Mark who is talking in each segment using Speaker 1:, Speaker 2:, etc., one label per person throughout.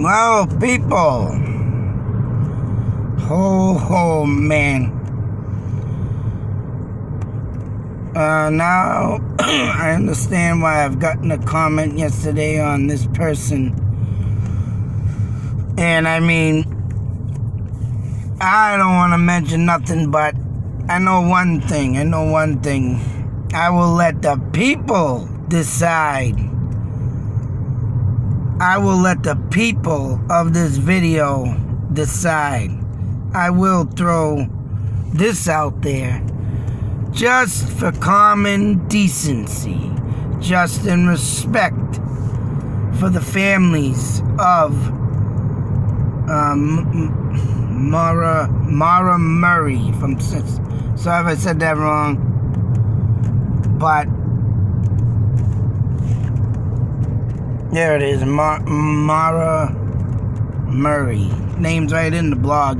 Speaker 1: Well, people. Oh, man. Now, I understand why I've gotten a comment yesterday on this person. And I mean, I don't want to mention nothing, but I know one thing. I will let the people decide. I will let the people of this video decide. I will throw this out there just for common decency, just in respect for the families of Mara Murray from. Sorry if I said that wrong, but there it is, Mara Murray. Name's right in the blog.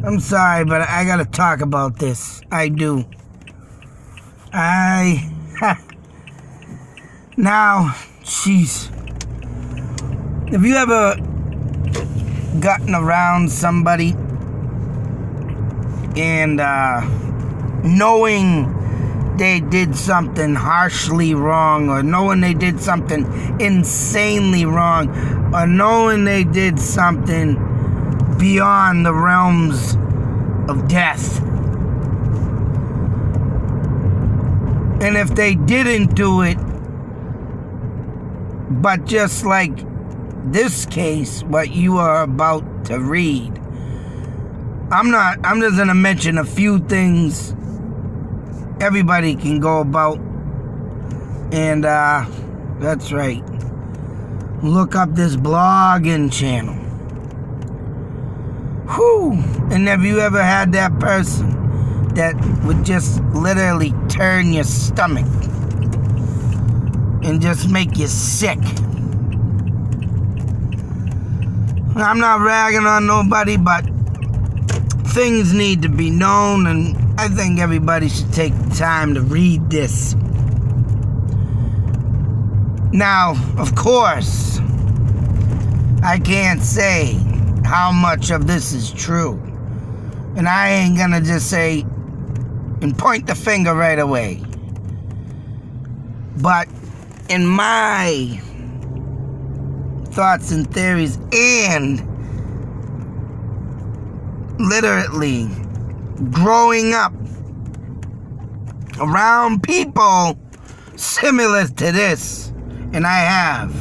Speaker 1: I'm sorry, but I gotta talk about this. I do. Now, jeez. Have you ever gotten around somebody and knowing they did something harshly wrong, or knowing they did something insanely wrong, or knowing they did something beyond the realms of death? And if they didn't do it, but just like this case, what you are about to read, I'm just gonna mention a few things everybody can go about, and that's right, look up this blogging channel. Whew. And have you ever had that person that would just literally turn your stomach and just make you sick? I'm not ragging on nobody, but things need to be known, and I think everybody should take the time to read this. Now, of course, I can't say how much of this is true, and I ain't gonna just say and point the finger right away. But in my thoughts and theories, and literally growing up around people similar to this, and I have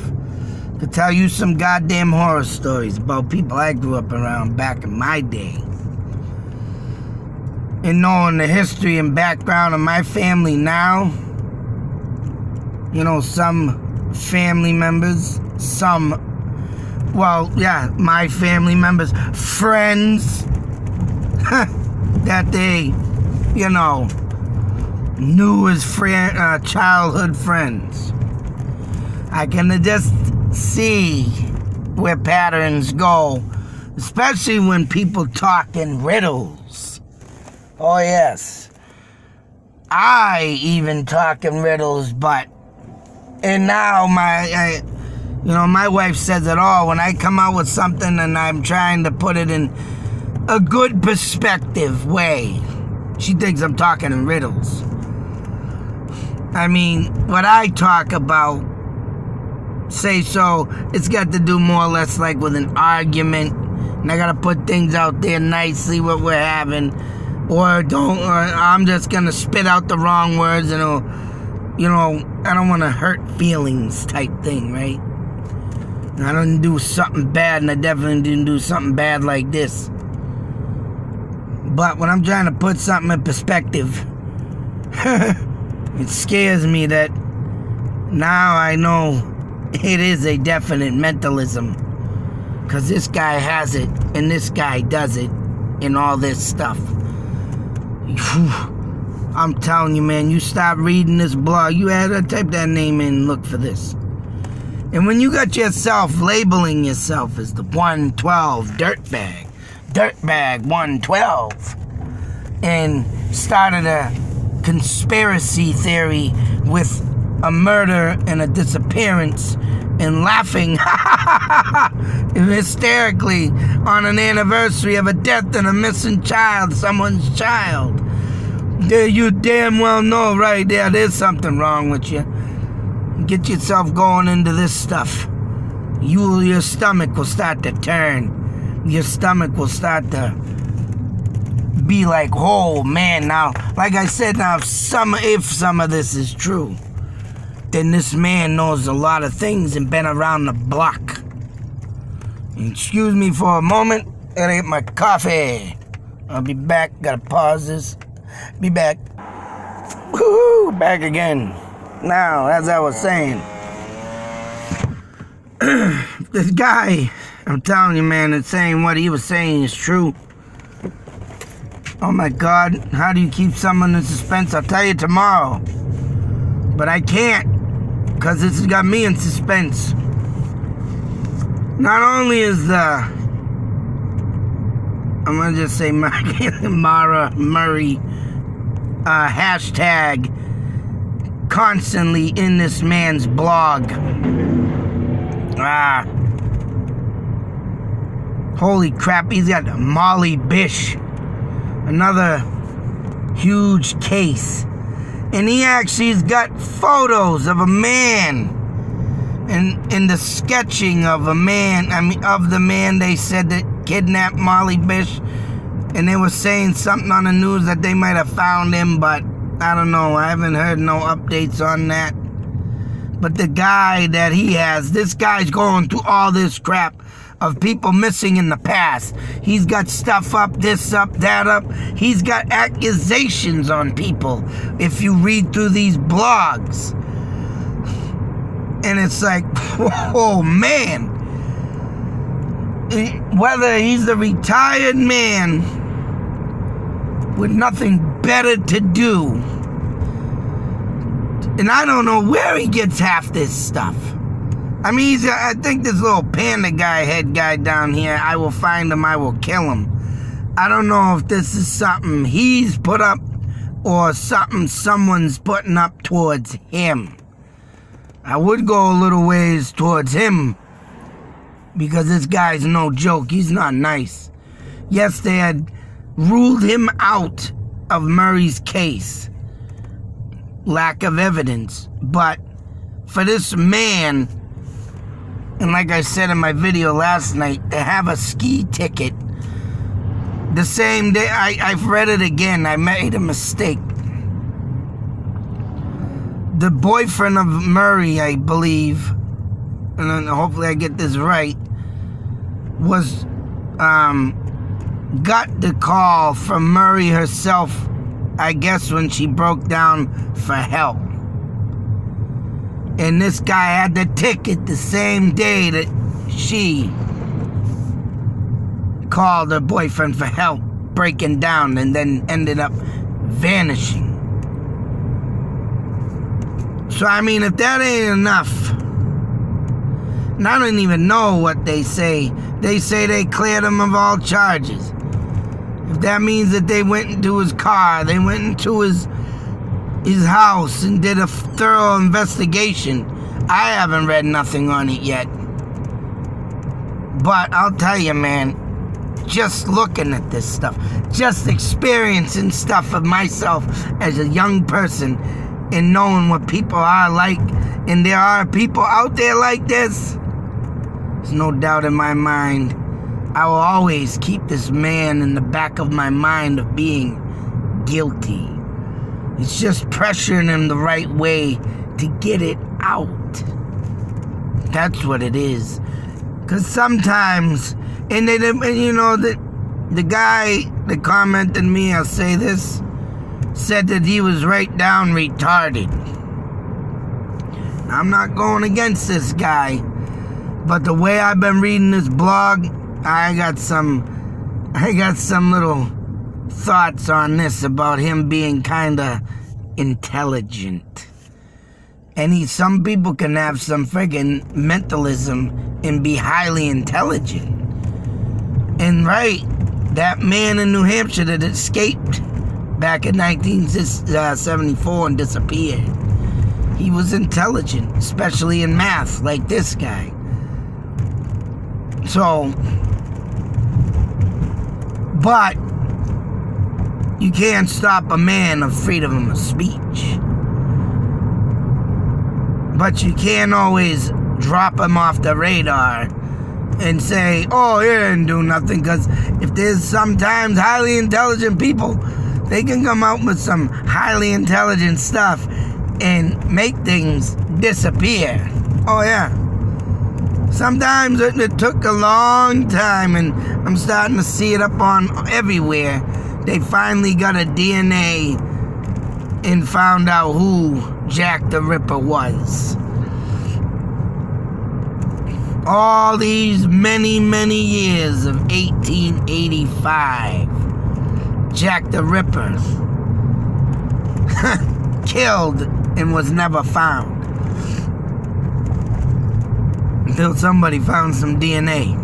Speaker 1: to tell you some goddamn horror stories about people I grew up around back in my day, and knowing the history and background of my family now. You know, some family members, my family members, friends that they, knew as childhood friends. I can just see where patterns go, especially when people talk in riddles. Oh yes, I even talk in riddles, and now my wife says it all when I come out with something and I'm trying to put it in a good perspective way. She thinks I'm talking in riddles. I mean, what I talk about, it's got to do more or less like with an argument, and I gotta put things out there nicely what we're having, or I'm just gonna spit out the wrong words and I don't want to hurt feelings type thing, right? I didn't do something bad, and I definitely didn't do something bad like this. But when I'm trying to put something in perspective, it scares me that now I know it is a definite mentalism. Because this guy has it, and this guy does it, and all this stuff. I'm telling you, man, you stop reading this blog, you had to type that name in and look for this. And when you got yourself labeling yourself as the 112 dirtbag 112, and started a conspiracy theory with a murder and a disappearance and laughing hysterically on an anniversary of a death and a missing child, someone's child. You damn well know right there, there's something wrong with you. Get yourself going into this stuff. Your stomach will start to turn. Your stomach will start to be like, oh man, now, like I said, now if some of this is true, then this man knows a lot of things and been around the block. Excuse me for a moment, gotta get my coffee. I'll be back, gotta pause this. Be back. Woohoo, back again. Now, as I was saying, this guy, I'm telling you, man, it's saying what he was saying is true. Oh my God, how do you keep someone in suspense? I'll tell you tomorrow. But I can't, because this has got me in suspense. Not only is I'm going to just say Mara Murray hashtag constantly in this man's blog. Holy crap, he's got Molly Bish, another huge case. And he actually's got photos of a man and the sketching of a man, of the man they said that kidnapped Molly Bish. And they were saying something on the news that they might have found him, but I don't know. I haven't heard no updates on that. But the guy that he has, this guy's going through all this crap of people missing in the past. He's got stuff up, this up, that up. He's got accusations on people if you read through these blogs. And it's like, oh man. Whether he's a retired man with nothing better to do, and I don't know where he gets half this stuff. I mean, I think this little panda guy, head guy down here, I will find him, I will kill him. I don't know if this is something he's put up or something someone's putting up towards him. I would go a little ways towards him, because this guy's no joke. He's not nice. Yes, they had ruled him out of Murray's case. Lack of evidence. But for this man, and like I said in my video last night, to have a ski ticket the same day, I've read it again. I made a mistake. The boyfriend of Murray, I believe, and then hopefully I get this right, was got the call from Murray herself, I guess, when she broke down for help. And this guy had the ticket the same day that she called her boyfriend for help, breaking down, and then ended up vanishing. So, I mean, if that ain't enough, and I don't even know what they say. They say they cleared him of all charges. If that means that they went into his car, they went into his house and did a thorough investigation. I haven't read nothing on it yet. But I'll tell you, man, just looking at this stuff, just experiencing stuff of myself as a young person and knowing what people are like, and there are people out there like this, there's no doubt in my mind, I will always keep this man in the back of my mind of being guilty. It's just pressuring him the right way to get it out. That's what it is. Because sometimes, and you know, the guy that commented me, I'll say this, said that he was right down retarded. I'm not going against this guy, but the way I've been reading this blog, I got some little thoughts on this about him being kind of intelligent. And some people can have some friggin' mentalism and be highly intelligent. And right, that man in New Hampshire that escaped back in 1974 and disappeared. he was intelligent, especially in math, like this guy. So, but you can't stop a man of freedom of speech. But you can't always drop him off the radar and say, oh, he didn't do nothing, because if there's sometimes highly intelligent people, they can come out with some highly intelligent stuff and make things disappear. Oh, yeah. Sometimes it took a long time, and I'm starting to see it up on everywhere. They finally got a DNA and found out who Jack the Ripper was. All these many, many years of 1885, Jack the Ripper killed and was never found. Until somebody found some DNA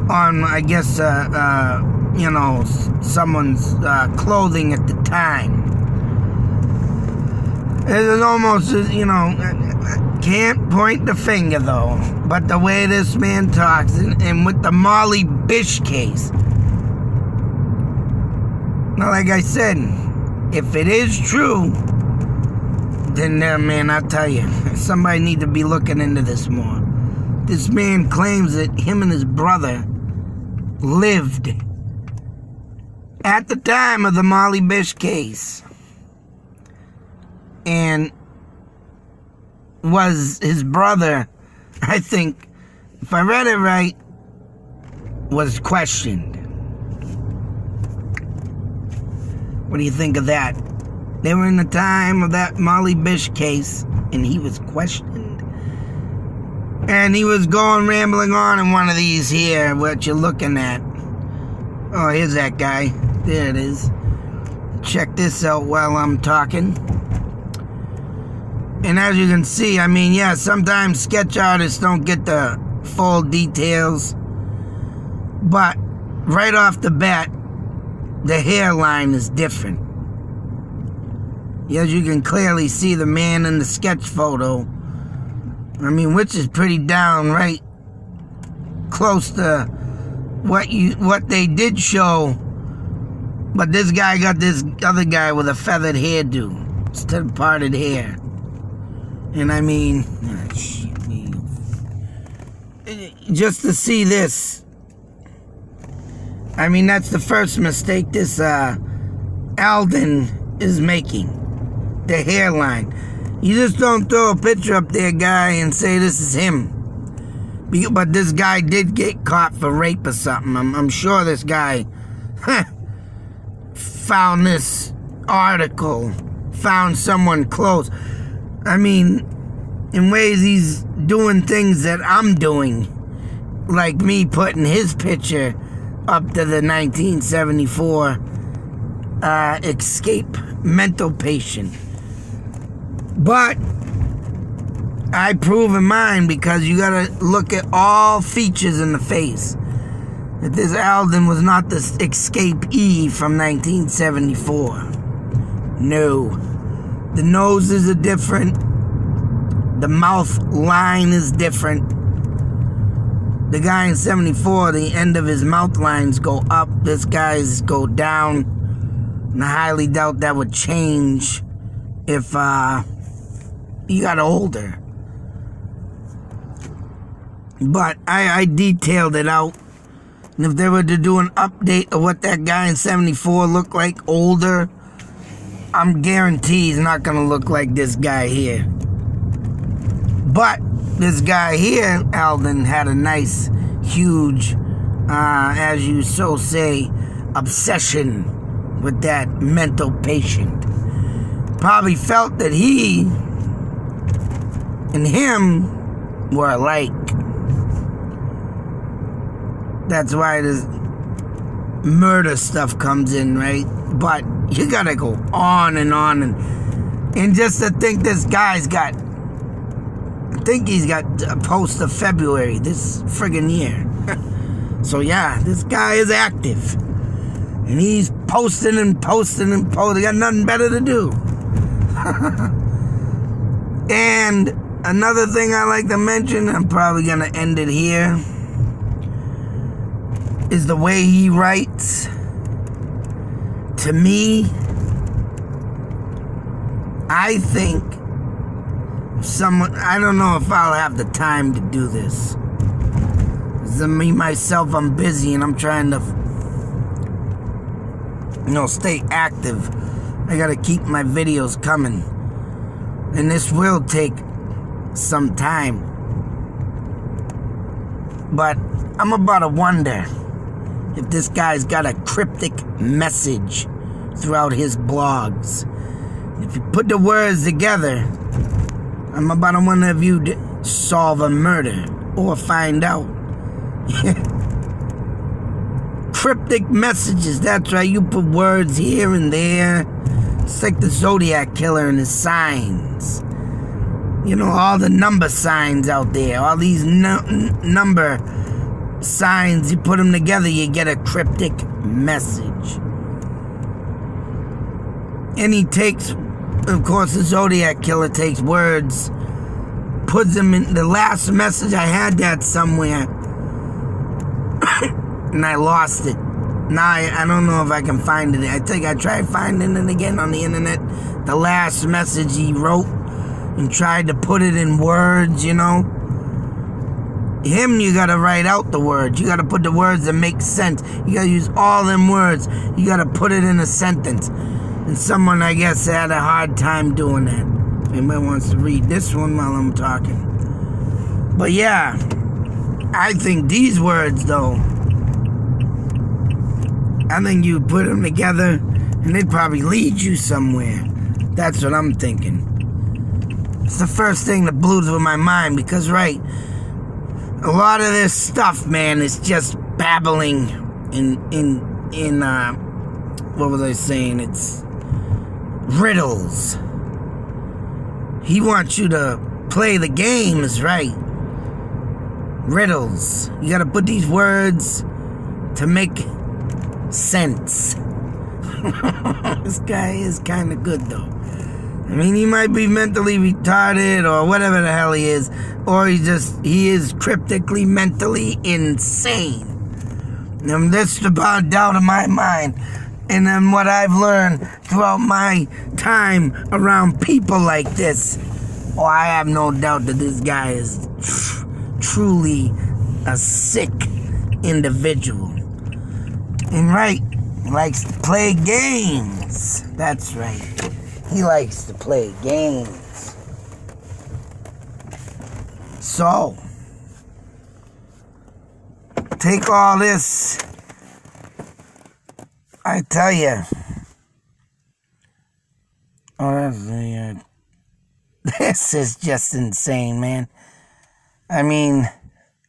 Speaker 1: on, I guess, someone's clothing at the time. It's almost, can't point the finger though, but the way this man talks, and with the Molly Bish case. Now, like I said, if it is true, then man, I'll tell you, somebody need to be looking into this more. This man claims that him and his brother lived at the time of the Molly Bish case, and was his brother, I think, if I read it right, was questioned. What do you think of that? They were in the time of that Molly Bish case, and he was questioned. And he was going rambling on in one of these here, what you're looking at. Oh, here's that guy. There it is. Check this out while I'm talking. And as you can see, I mean, yeah, sometimes sketch artists don't get the full details. But right off the bat, the hairline is different. As you can clearly see, the man in the sketch photo, I mean, which is pretty downright close to what they did show. But this guy got this other guy with a feathered hairdo instead of parted hair. And I mean, just to see this, I mean, that's the first mistake this Alden is making. The hairline. You just don't throw a picture up there, guy, and say this is him. But this guy did get caught for rape or something. I'm sure this guy found this article, found someone close. I mean, in ways he's doing things that I'm doing, like me putting his picture up to the 1974 escape mental patient. But I prove in mine, because you gotta look at all features in the face. That this Alden was not the escapee from 1974. No. The noses are different. The mouth line is different. The guy in 74, the end of his mouth lines go up. This guy's go down. And I highly doubt that would change if he got older. But I detailed it out. And if they were to do an update of what that guy in 74 looked like older, I'm guaranteed he's not going to look like this guy here. But this guy here, Alden, had a nice, huge, as you so say, obsession with that mental patient. Probably felt that he and him were alike. That's why this murder stuff comes in, right? But you gotta go on, and just to think this guy's got, I think he's got a post of February this friggin' year. So yeah, this guy is active, and he's posting and posting and posting. Got nothing better to do. And another thing I like to mention, I'm probably going to end it here, is the way he writes. To me, I think I don't know if I'll have the time to do this. Me, myself, I'm busy and I'm trying to, stay active. I gotta keep my videos coming. And this will take some time. But I'm about to wonder if this guy's got a cryptic message throughout his blogs. If you put the words together, I'm about to wonder if you'd solve a murder or find out. Cryptic messages, that's right, you put words here and there. It's like the Zodiac Killer and his signs. All the number signs out there, all these number signs, you put them together, you get a cryptic message. And he takes, of course, the Zodiac Killer takes words, puts them in. The last message, I had that somewhere, and I lost it. Now I don't know if I can find it. I think I tried finding it again on the internet. The last message he wrote and tried to put it in words, Him, you gotta write out the words. You gotta put the words that make sense. You gotta use all them words. You gotta put it in a sentence. And someone, I guess, had a hard time doing that. If anybody wants to read this one while I'm talking. But yeah, I think these words, though, I think you put them together and they'd probably lead you somewhere. That's what I'm thinking. It's the first thing that blew through my mind because, right, a lot of this stuff, man, is just babbling in what was I saying? It's riddles. He wants you to play the games, right? Riddles. You gotta put these words to make sense. This guy is kind of good, though. I mean, he might be mentally retarded or whatever the hell he is, or he is cryptically mentally insane. And that's about doubt in my mind. And then what I've learned throughout my time around people like this, I have no doubt that this guy is truly a sick individual. And right, he likes to play games. That's right. He likes to play games. So, take all this. I tell you. This is just insane, man. I mean,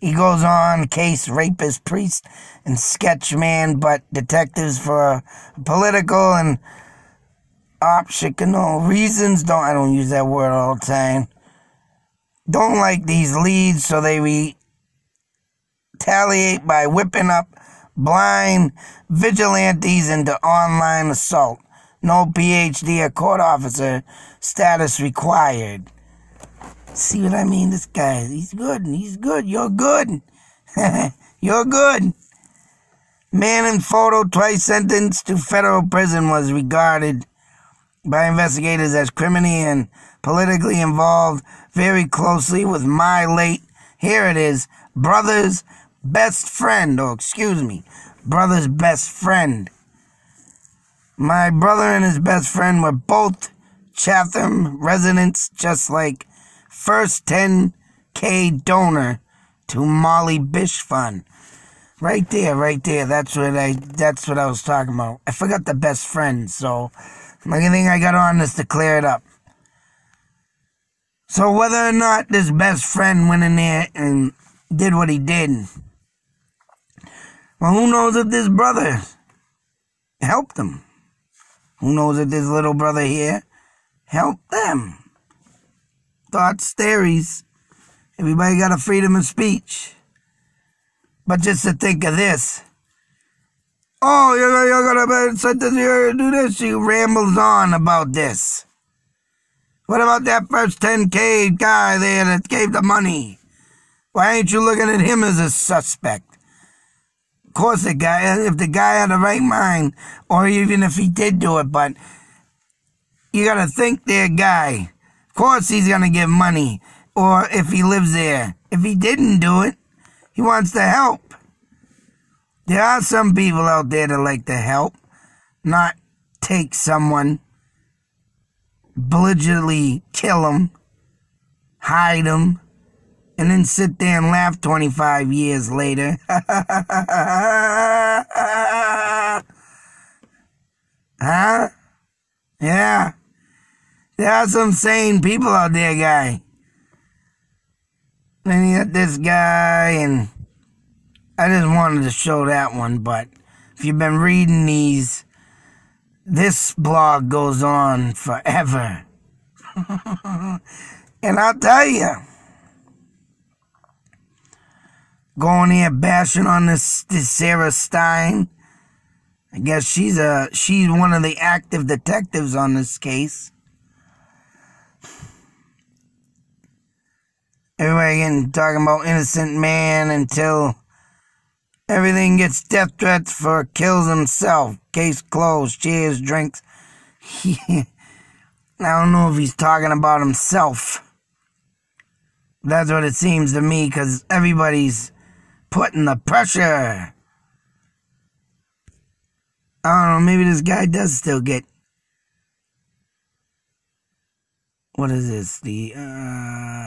Speaker 1: he goes on, case rapist, priest, and sketch man, but detectives for political and optional reasons I don't use that word all the time. Don't like these leads, so they retaliate by whipping up blind vigilantes into online assault. No PhD or court officer status required. See what I mean? This guy, he's good. He's good. You're good. You're good. Man in photo twice sentenced to federal prison was regarded by investigators as criminally and politically involved very closely with my late, here it is, brother's best friend, brother's best friend. My brother and his best friend were both Chatham residents, just like first 10K donor to Molly Bish Fund. Right there. That's what I was talking about. I forgot the best friend, so the only thing I got on is to clear it up. So whether or not this best friend went in there and did what he did, well, who knows if this brother helped him? Who knows if this little brother here helped them? Thoughts, theories. Everybody got a freedom of speech. But just to think of this. Oh, you're gonna do this. She rambles on about this. What about that first 10K guy there that gave the money? Why ain't you looking at him as a suspect? Of course, if the guy had the right mind, or even if he did do it, but you gotta think there, guy. Of course he's gonna give money, or if he lives there. If he didn't do it, he wants to help. There are some people out there that like to help, not take someone, belligerently kill them, hide them, and then sit there and laugh 25 years later. Huh? Yeah. There are some sane people out there, guy. Then you got this guy, and I just wanted to show that one, but if you've been reading these, this blog goes on forever. And I'll tell you, going here bashing on this Sarah Stein. I guess she's one of the active detectives on this case. Everybody getting talking about innocent man until everything gets death threats for kills himself. Case closed. Cheers, drinks. I don't know if he's talking about himself. That's what it seems to me, because everybody's putting the pressure. I don't know, maybe this guy does still get... What is this? The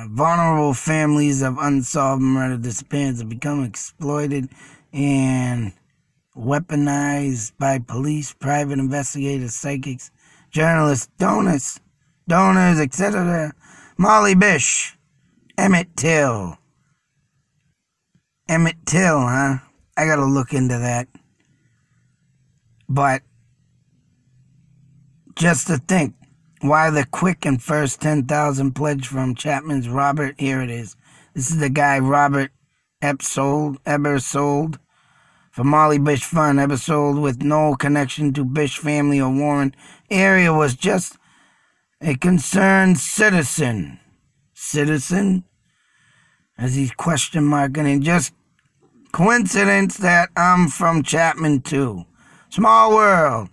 Speaker 1: vulnerable families of unsolved murder disappearances have become exploited and weaponized by police, private investigators, psychics, journalists, donors, etc. Molly Bish, Emmett Till, huh? I gotta look into that. But just to think, why the quick and first 10,000 pledge from Chapman's Robert? Here it is. This is the guy Robert Ebersold for Molly Bish Fund. Ebersold, with no connection to Bish family or Warren area, was just a concerned citizen. Citizen? As he's question marking, and just coincidence that I'm from Chapman too. Small world.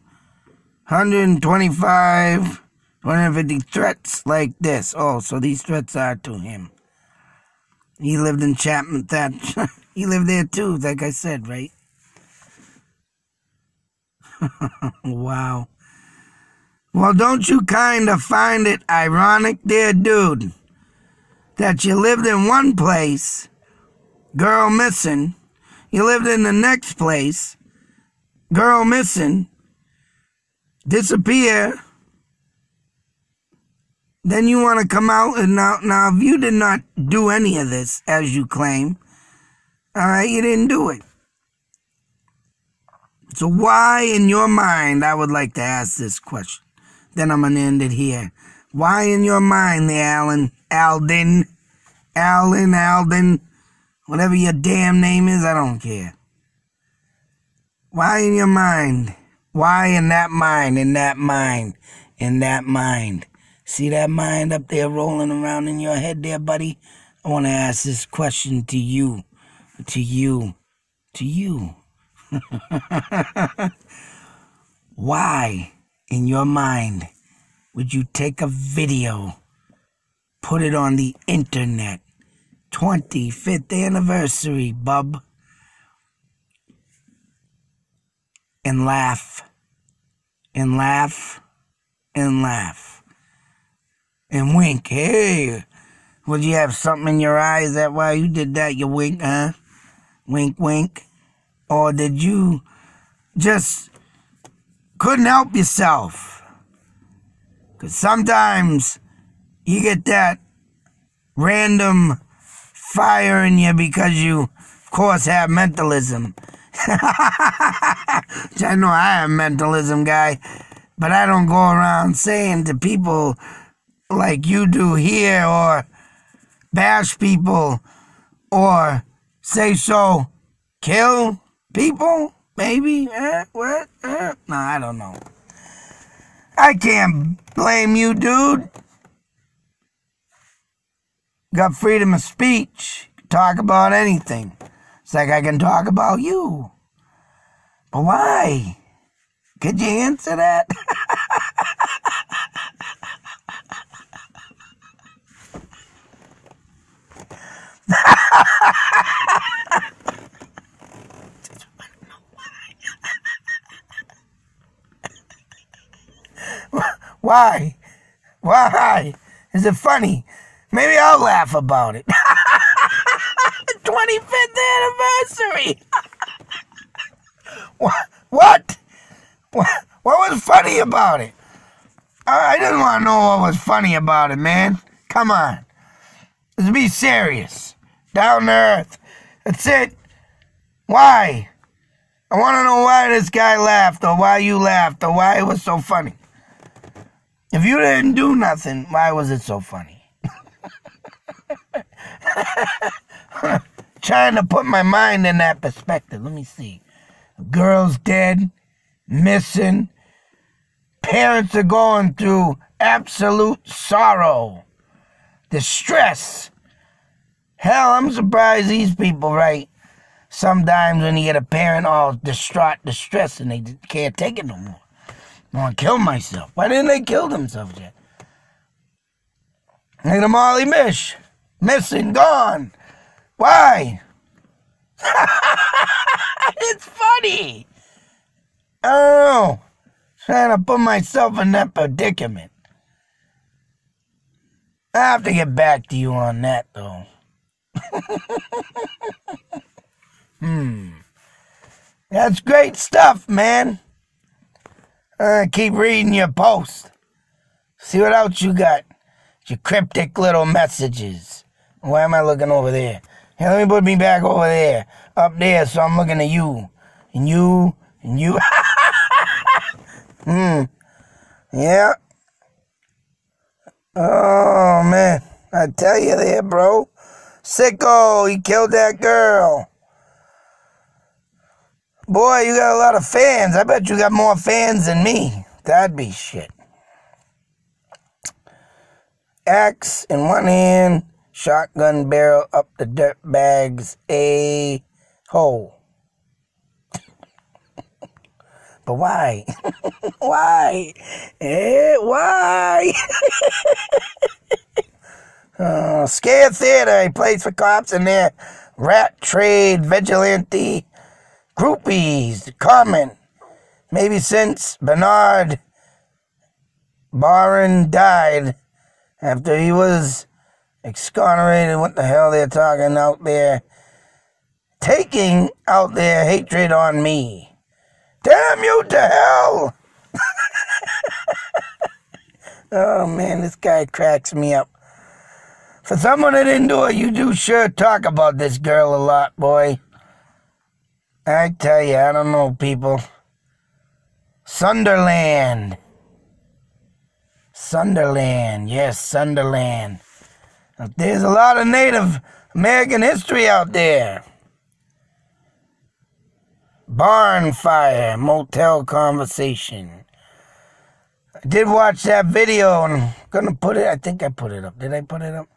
Speaker 1: 125... 150 threats like this. Oh, so these threats are to him. He lived in Chapman. He lived there too, like I said, right? Wow. Well, don't you kind of find it ironic, there, dude, that you lived in one place, girl missing, you lived in the next place, girl missing, disappear, then you want to come out and now if you did not do any of this, as you claim, all right, you didn't do it. So why in your mind, I would like to ask this question. Then I'm going to end it here. Why in your mind, the Alden, whatever your damn name is, I don't care. Why in your mind? Why in that mind, See that mind up there rolling around in your head there, buddy? I want to ask this question to you. Why, in your mind, would you take a video, put it on the internet, 25th anniversary, bub, and laugh, and wink? Hey, would you have something in your eyes that why you did that? You wink, huh? Wink, wink. Or did you just couldn't help yourself? Because sometimes you get that random fire in you because you, of course, have mentalism. I know I am a mentalism guy, but I don't go around saying to people like you do here, or bash people, or say so, kill people, maybe? What? No, I don't know. I can't blame you, dude. got freedom of speech. Talk about anything. It's like I can talk about you. But why? Could you answer that? Why? Why? Is it funny? Maybe I'll laugh about it. 25th anniversary. What? What was funny about it? I didn't want to know what was funny about it, man. Come on. Let's be serious. Down to earth. That's it. Why? I want to know why this guy laughed, or why you laughed, or why it was so funny. If you didn't do nothing, why was it so funny? Trying to put my mind in that perspective. Let me see. Girl's dead, missing. Parents are going through absolute sorrow, distress. Hell, I'm surprised these people write sometimes when you get a parent all distraught, distressed, and they can't take it no more. I want to kill myself. Why didn't they kill themselves yet? Look at Molly Bish. Missing, gone. Why? It's funny. I don't know. Trying to put myself in that predicament. I have to get back to you on that, though. That's great stuff, man. Keep reading your post. See what else you got. Your cryptic little messages. Why am I looking over there? Hey, let me put me back over there. Up there, so I'm looking at you. And you. And you. Yeah. Oh, man. I tell you there, bro. Sicko, he killed that girl. Boy, you got a lot of fans. I bet you got more fans than me. That'd be shit. Axe in one hand, shotgun barrel up the dirt bag's a hole. But why? Why? Why? Scare Theater, he plays for cops and their rat trade vigilante groupies. Comment. Maybe since Bernard Barron died after he was exonerated. What the hell they're talking out there? Taking out their hatred on me. Damn you to hell! Oh man, this guy cracks me up. For someone that didn't do it, you do sure talk about this girl a lot, boy. I tell you, I don't know, people. Sunderland. Sunderland, yes, Sunderland. There's a lot of Native American history out there. Barn fire, motel conversation. I did watch that video, and I'm gonna put it, I think I put it up. Did I put it up?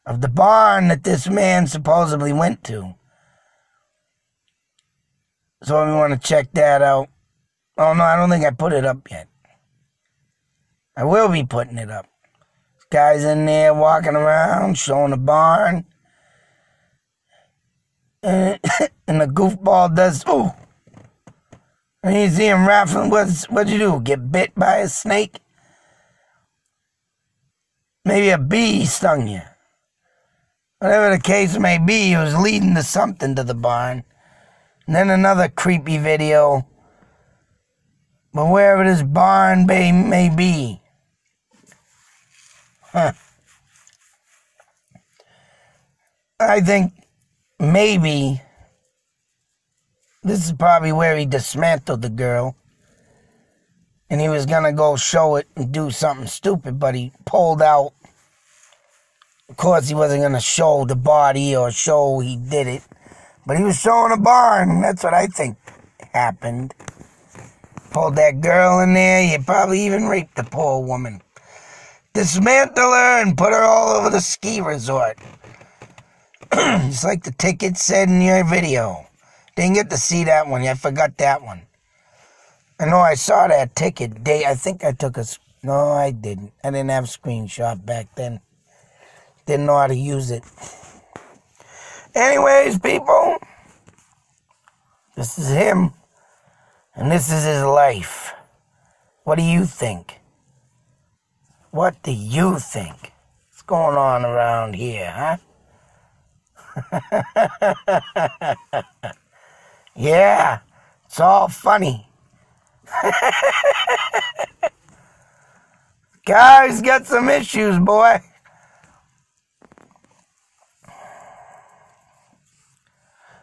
Speaker 1: Of the barn that this man supposedly went to. So if you want to check that out. Oh no, I don't think I put it up yet. I will be putting it up. This guy's in there walking around, showing the barn. And the goofball does, ooh. And you see him raffling. What'd you do? Get bit by a snake? Maybe a bee stung you. Whatever the case may be, he was leading to something to the barn. And then another creepy video. But wherever this barn may be. I think maybe this is probably where he dismantled the girl. And he was going to go show it and do something stupid, but he pulled out. Of course, he wasn't going to show the body or show he did it. But he was showing a barn. That's what I think happened. Pulled that girl in there. You probably even raped the poor woman. Dismantle her and put her all over the ski resort. Just like the ticket said in your video. Didn't get to see that one. I forgot that one. I know I saw that ticket. I think I took a... No, I didn't. I didn't have a screenshot back then. Didn't know how to use it. Anyways, people. This is him. And this is his life. What do you think? What do you think? What's going on around here, huh? Yeah, it's all funny. Guys got some issues, boy.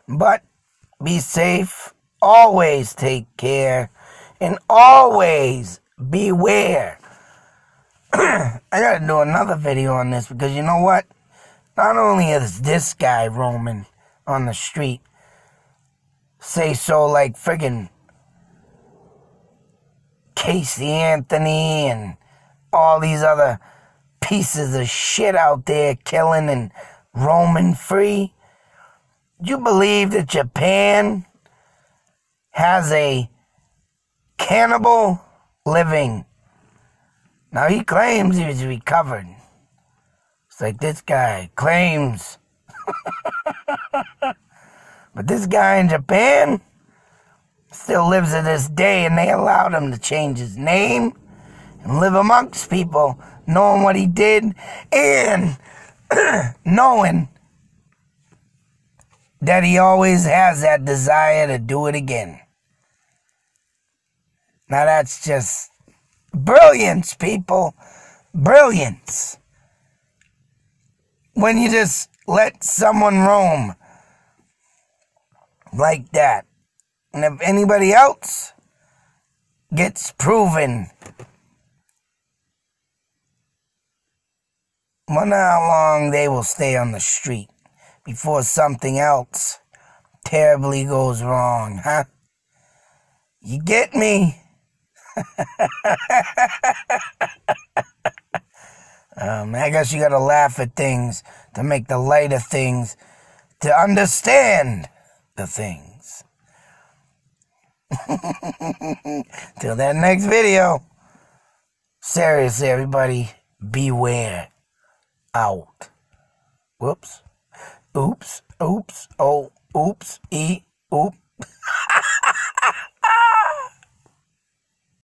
Speaker 1: But be safe, always take care, and always beware. I gotta do another video on this because you know what? Not only is this guy roaming on the street, say so like friggin' Casey Anthony and all these other pieces of shit out there killing and roaming free. Do you believe that Japan has a cannibal living? Now he claims he was recovered. It's like this guy claims. But this guy in Japan still lives to this day, and they allowed him to change his name and live amongst people, knowing what he did and knowing that he always has that desire to do it again. Now that's just brilliance, people. Brilliance. When you just let someone roam like that. And if anybody else gets proven, wonder how long they will stay on the street before something else terribly goes wrong, huh? You get me? I guess you gotta laugh at things to make the light of things, to understand the things. Till that next video. Seriously, everybody, beware. Out. Whoops. Oops. Oops. Oh, oops. Oop.